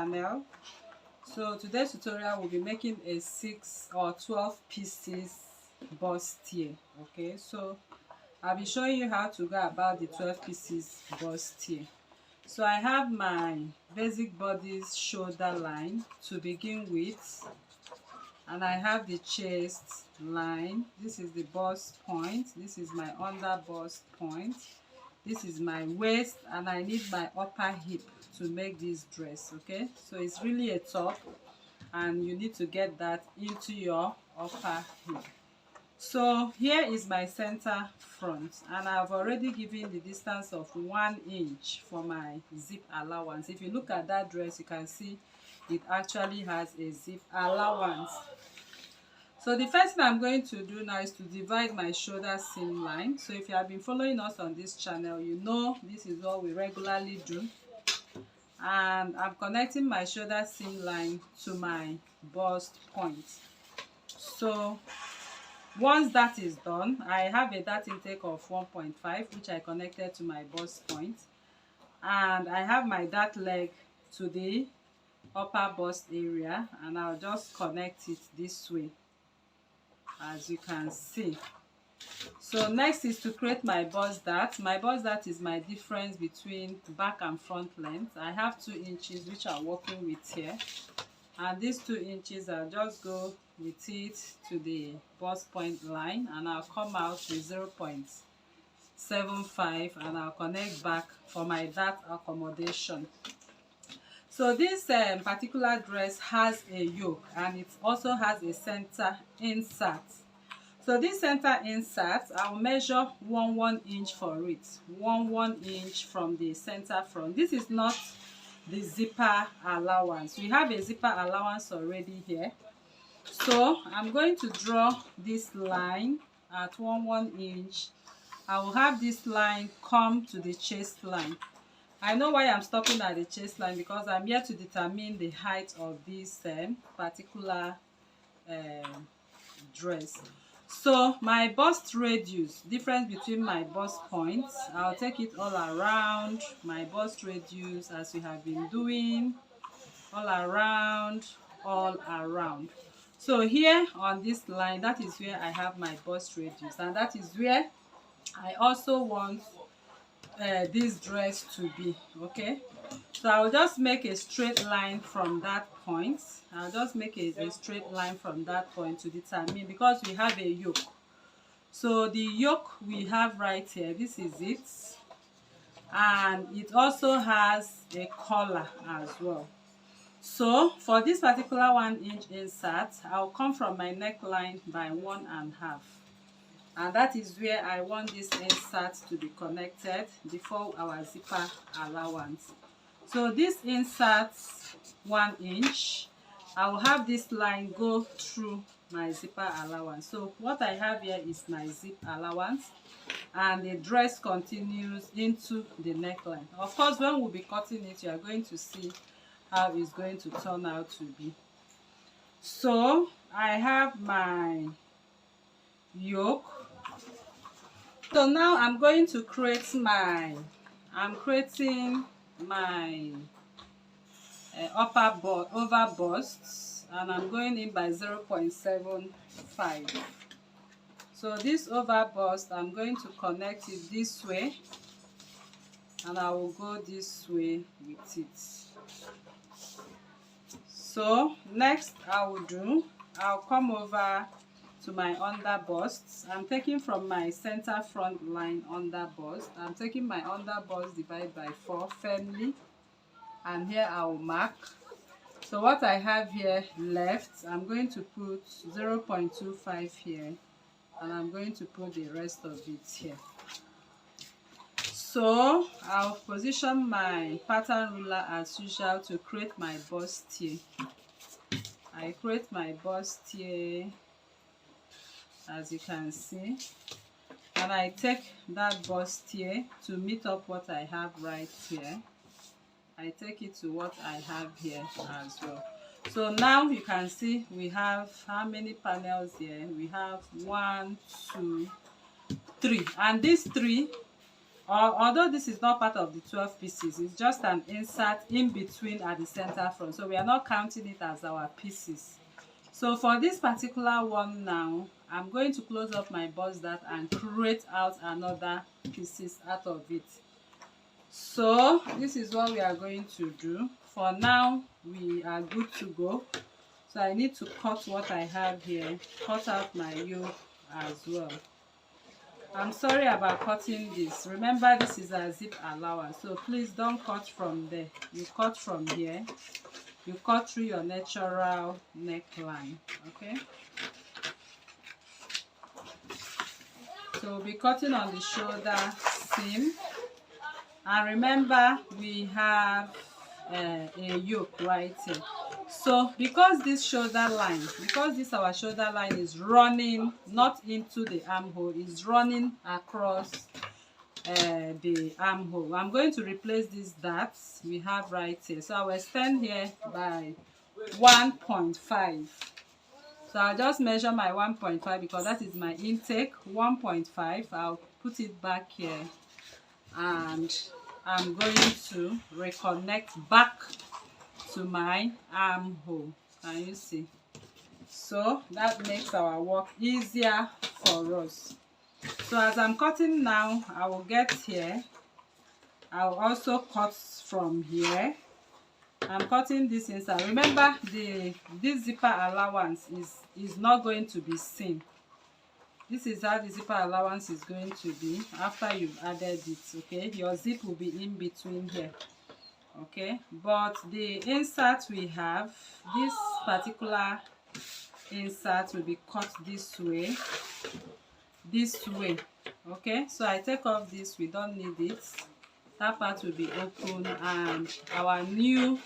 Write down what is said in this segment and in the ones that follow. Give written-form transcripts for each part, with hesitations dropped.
channel. So today's tutorial will be making a 6 or 12 pieces bustier. Okay, so I'll be showing you how to go about the 12 pieces bustier. So I have my basic body's shoulder line to begin with, and I have the chest line. This is the bust point, this is my under bust point, this is my waist, and I need my upper hip to make this dress. Okay, so it's really a top and you need to get that into your upper hip. So here is my center front, and I've already given the distance of 1 inch for my zip allowance. If you look at that dress, you can see it actually has a zip allowance. So the first thing I'm going to do now is to divide my shoulder seam line. So if you have been following us on this channel, you know this is what we regularly do. And I'm connecting my shoulder seam line to my bust point. So once that is done, I have a dart intake of 1.5, which I connected to my bust point, and I have my dart leg to the upper bust area, and I'll just connect it this way, as you can see. So next is to create my bust dart. My bust dart is my difference between back and front length. I have 2 inches which I'm working with here, and these 2 inches I'll just go with it to the bust point line, and I'll come out with 0.75, and I'll connect back for my dart accommodation. So this particular dress has a yoke, and it also has a center insert. So this center insert, I'll measure 1 inch for it, 1 inch from the center front. This is not the zipper allowance. We have a zipper allowance already here. So I'm going to draw this line at 1 inch. I will have this line come to the chest line. I know why I'm stopping at the chest line, because I'm here to determine the height of this particular dress. So my bust radius, difference between my bust points, I'll take it all around my bust radius, as we have been doing, all around, all around. So here on this line, that is where I have my bust radius, and that is where I also want this dress to be. Okay, so I'll just make a straight line from that point. I'll just make a straight line from that point to determine, because we have a yoke. So the yoke we have right here, this is it, and it also has a collar as well. So for this particular 1 inch insert, I'll come from my neckline by 1.5, and that is where I want this insert to be connected before our zipper allowance. So this insert 1 inch, I will have this line go through my zipper allowance. So what I have here is my zip allowance, and the dress continues into the neckline. Of course, when we'll be cutting it, you are going to see how it's going to turn out to be. So I have my yoke. So now I'm going to create my, I'm creating my over bust, and I'm going in by 0.75. So this over bust, I'm going to connect it this way, and I will go this way with it. So next I'll come over to my under bust. I'm taking from my center front line under bust. I'm taking my under bust divided by 4 firmly, and here I will mark. So what I have here left, I'm going to put 0.25 here, and I'm going to put the rest of it here. So I'll position my pattern ruler as usual to create my bustier. I create my bustier, as you can see, and I take that bustier to meet up what I have right here. I take it to what I have here as well. So now you can see we have how many panels here? We have 1, 2, 3, and these 3 although this is not part of the 12 pieces, it's just an insert in between at the center front, so we are not counting it as our pieces. So for this particular one now, I'm going to close up my bust dart and create out another pieces out of it. So this is what we are going to do. For now, we are good to go. So I need to cut what I have here, cut out my yoke as well. I'm sorry about cutting this. Remember, this is a zip allowance, so please don't cut from there. You cut from here. You cut through your natural neckline, okay? So we'll be cutting on the shoulder seam. And remember, we have a yoke right here. So because this shoulder line, because this our shoulder line is running not into the armhole, is running across the armhole, I'm going to replace these darts we have right here. So I will extend here by 1.5. So I'll just measure my 1.5 because that is my intake. 1.5. I'll put it back here, and I'm going to reconnect back to my armhole. Can you see? So that makes our work easier for us. So as I'm cutting now, I will get here. I'll also cut from here. I'm cutting this inside. Remember, this zipper allowance is not going to be seen. This is how the zipper allowance is going to be after you've added it. Okay, your zip will be in between here. Okay, but the insert we have, this particular insert will be cut this way. Okay, so I take off this, we don't need it. That part will be open, and our new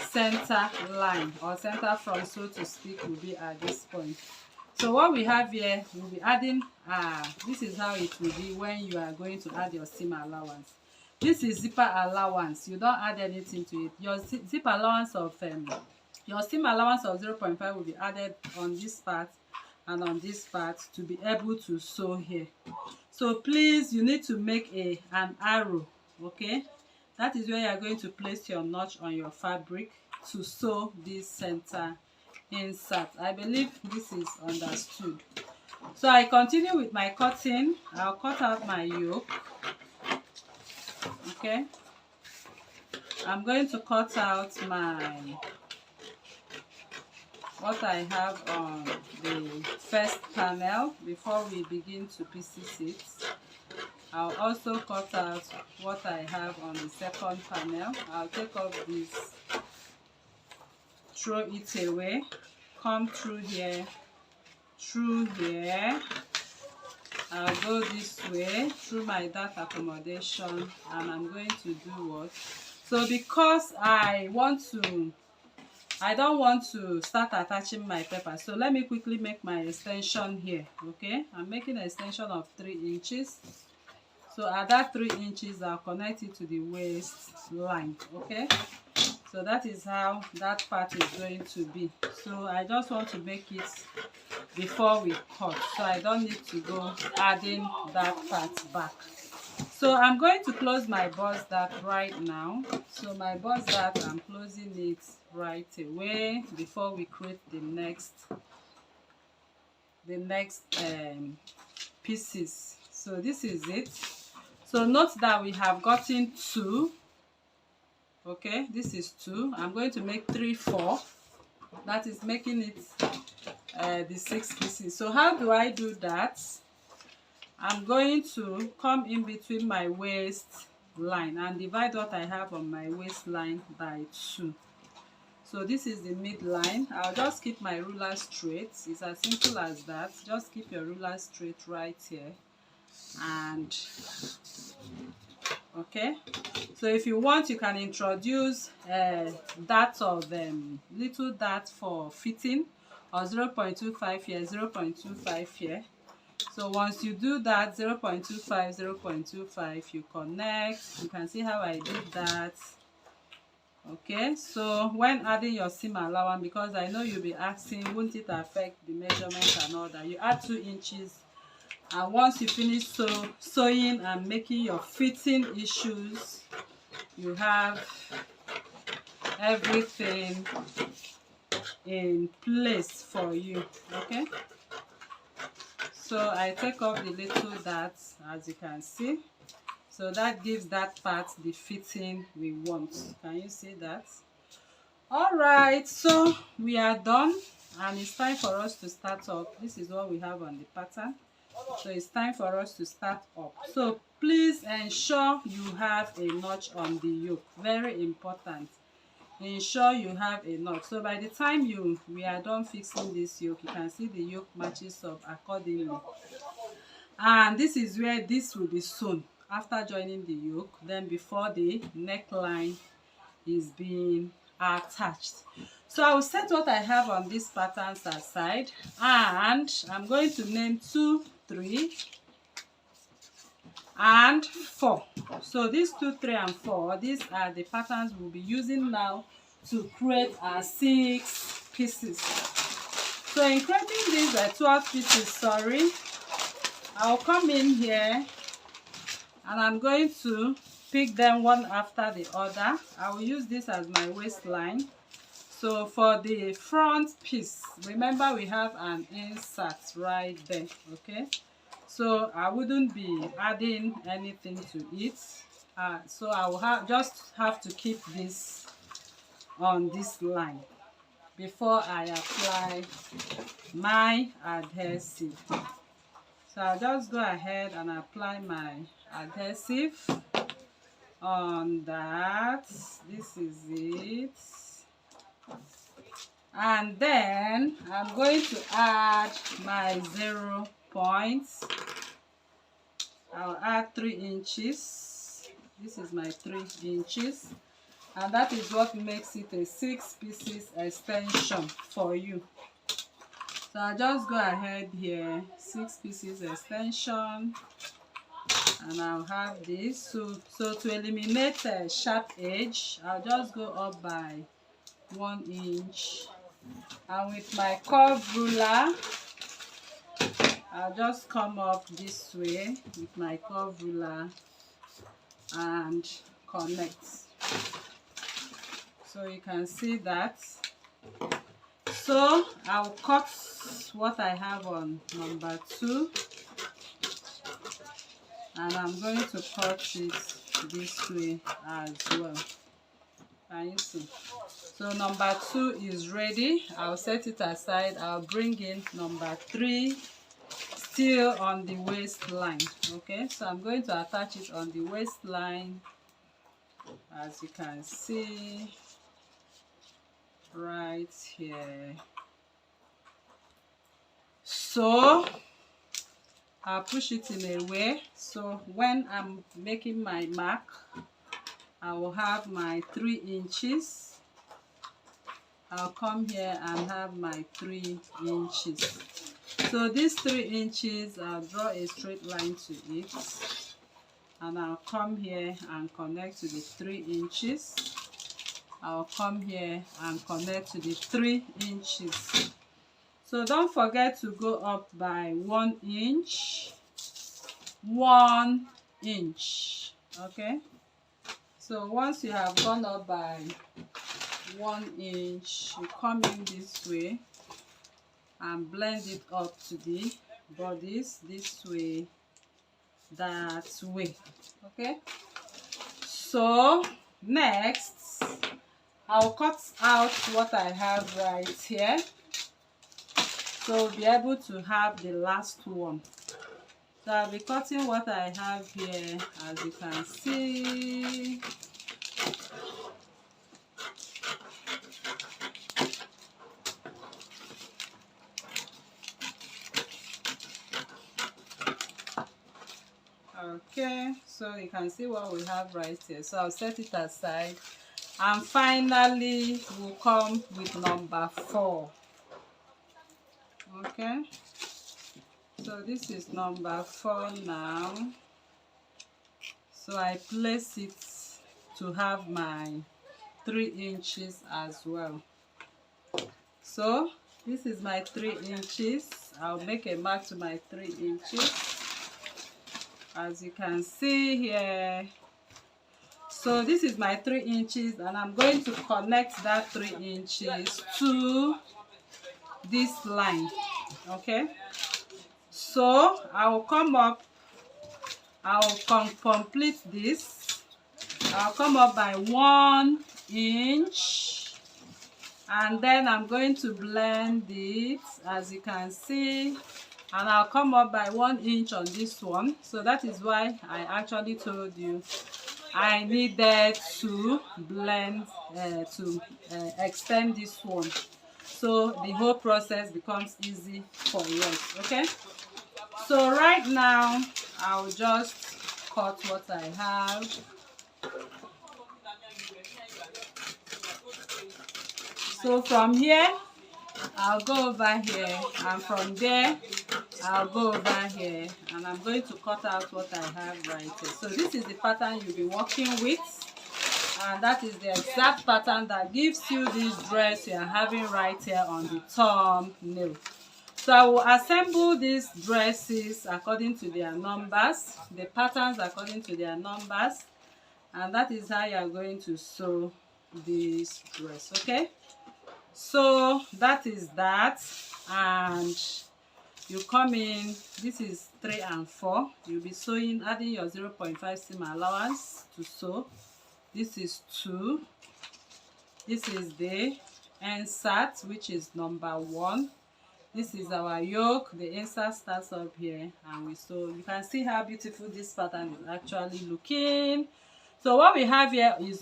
center line or center front, so to speak, will be at this point. So what we have here, we'll be adding, this is how it will be when you are going to add your seam allowance. This is zipper allowance. You don't add anything to it. Your zip allowance of your seam allowance of 0.5 will be added on this part and on this part to be able to sew here. So please, you need to make an arrow. Okay, that is where you are going to place your notch on your fabric to sew this center insert. I believe this is understood. So I continue with my cutting. I'll cut out my yoke. Okay, I'm going to cut out what I have on the first panel before we begin to pieces it. I'll also cut out what I have on the second panel. I'll take off this, throw it away, come through here, I'll go this way through my dart accommodation, and I'm going to do what? So because I don't want to start attaching my paper, so let me quickly make my extension here. Okay, I'm making an extension of 3 inches. So at that 3 inches, I'll connect it to the waist line. Okay, so that is how that part is going to be. So I just want to make it before we cut, so I don't need to go adding that part back. So I'm going to close my bust dart right now. So my bust dart, I'm closing it right away before we create the next pieces. So this is it. So note that we have gotten 2. Okay, this is 2. I'm going to make 3, 4. That is making it the 6 pieces. So how do I do that? I'm going to come in between my waist line and divide what I have on my waistline by 2. So this is the midline. I'll just keep my ruler straight. It's as simple as that. Just keep your ruler straight right here. And okay, so if you want, you can introduce darts of little dart for fitting, or 0.25 here, 0.25 here. So once you do that, 0.25, 0.25, you connect. You can see how I did that. Okay, so when adding your seam allowance, because I know you'll be asking, won't it affect the measurement and all that, you add 2 inches And once you finish sewing and making your fitting issues, you have everything in place for you. Okay, so I take off the little darts, as you can see. So that gives that part the fitting we want. Can you see that? All right, so we are done, and it's time for us to start up. This is what we have on the pattern. So it's time for us to start up. So please ensure you have a notch on the yoke. Very important. Ensure you have a notch. So by the time we are done fixing this yoke, you can see the yoke matches up accordingly. And this is where this will be sewn after joining the yoke, then before the neckline is being attached. So I will set what I have on these patterns aside, and I'm going to name 2, 3 and 4. So these 2, 3 and 4, these are the patterns we'll be using now to create our 6 pieces. So in creating these 12 pieces, I'll come in here and I'm going to pick them one after the other. I will use this as my waistline. So for the front piece, remember we have an insert right there. Okay, so I wouldn't be adding anything to it. So I will just have to keep this on this line before I apply my adhesive. So I'll just go ahead and apply my adhesive on that. This is it. And then I'm going to add my 0 points. I'll add 3 inches. This is my 3 inches. And that is what makes it a 6 pieces extension for you. So I'll just go ahead here, 6 pieces extension, and I'll have this. So to eliminate a sharp edge, I'll just go up by 1 inch, and with my curve ruler, I'll just come up this way with my curve ruler and connect. So you can see that. So I'll cut what I have on number 2, and I'm going to cut it this way as well. Can you see? So number 2 is ready. I'll set it aside. I'll bring in number 3, still on the waistline. Okay, so I'm going to attach it on the waistline, as you can see right here. So I'll push it in a way so when I'm making my mark, I will have my 3 inches. I'll come here and have my 3 inches. So these 3 inches, I'll draw a straight line to it, and I'll come here and connect to the 3 inches. I'll come here and connect to the 3 inches. So don't forget to go up by 1 inch, 1 inch. Okay, so once you have gone up by 1 inch, you come in this way and blend it up to the bodies this way, that way. Okay, so next I'll cut out what I have right here, so we'll be able to have the last one. So I'll be cutting what I have here, as you can see. Okay, so you can see what we have right here. So I'll set it aside, and finally we'll come with number 4. Okay, so this is number 4 now. So I place it to have my 3 inches as well. So this is my 3 inches. I'll make a mark to my 3 inches. as you can see here. So this is my 3 inches, and I'm going to connect that 3 inches to this line. Okay, so I will come up, I will complete this. I'll come up by 1 inch, and then I'm going to blend it, as you can see, and I'll come up by 1 inch on this one. So that is why I actually told you I needed to blend to extend this one, so the whole process becomes easy for us. Okay, so right now I'll just cut what I have. So from here I'll go over here, and from there I'll go over here, and I'm going to cut out what I have right here. So this is the pattern you'll be working with, and that is the exact pattern that gives you this dress you are having right here on the thumbnail. So I will assemble these dresses according to their numbers, the patterns according to their numbers, and that is how you are going to sew this dress. Okay, so that is that, and you come in, this is 3 and 4, you'll be sewing, adding your 0.5 seam allowance to sew. This is 2, this is the insert, which is number 1. This is our yoke. The insert starts up here, and we sew. You can see how beautiful this pattern is actually looking. So what we have here is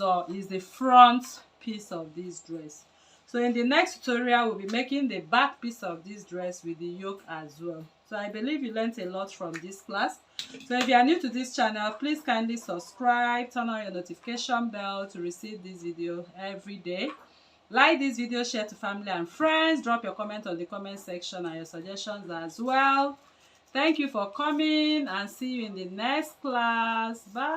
the front piece of this dress. So in the next tutorial, we'll be making the back piece of this dress with the yoke as well. So I believe you learned a lot from this class. So if you are new to this channel, please kindly subscribe, turn on your notification bell to receive this video every day. Like this video, share to family and friends, drop your comment on the comment section and your suggestions as well. Thank you for coming, and see you in the next class. Bye.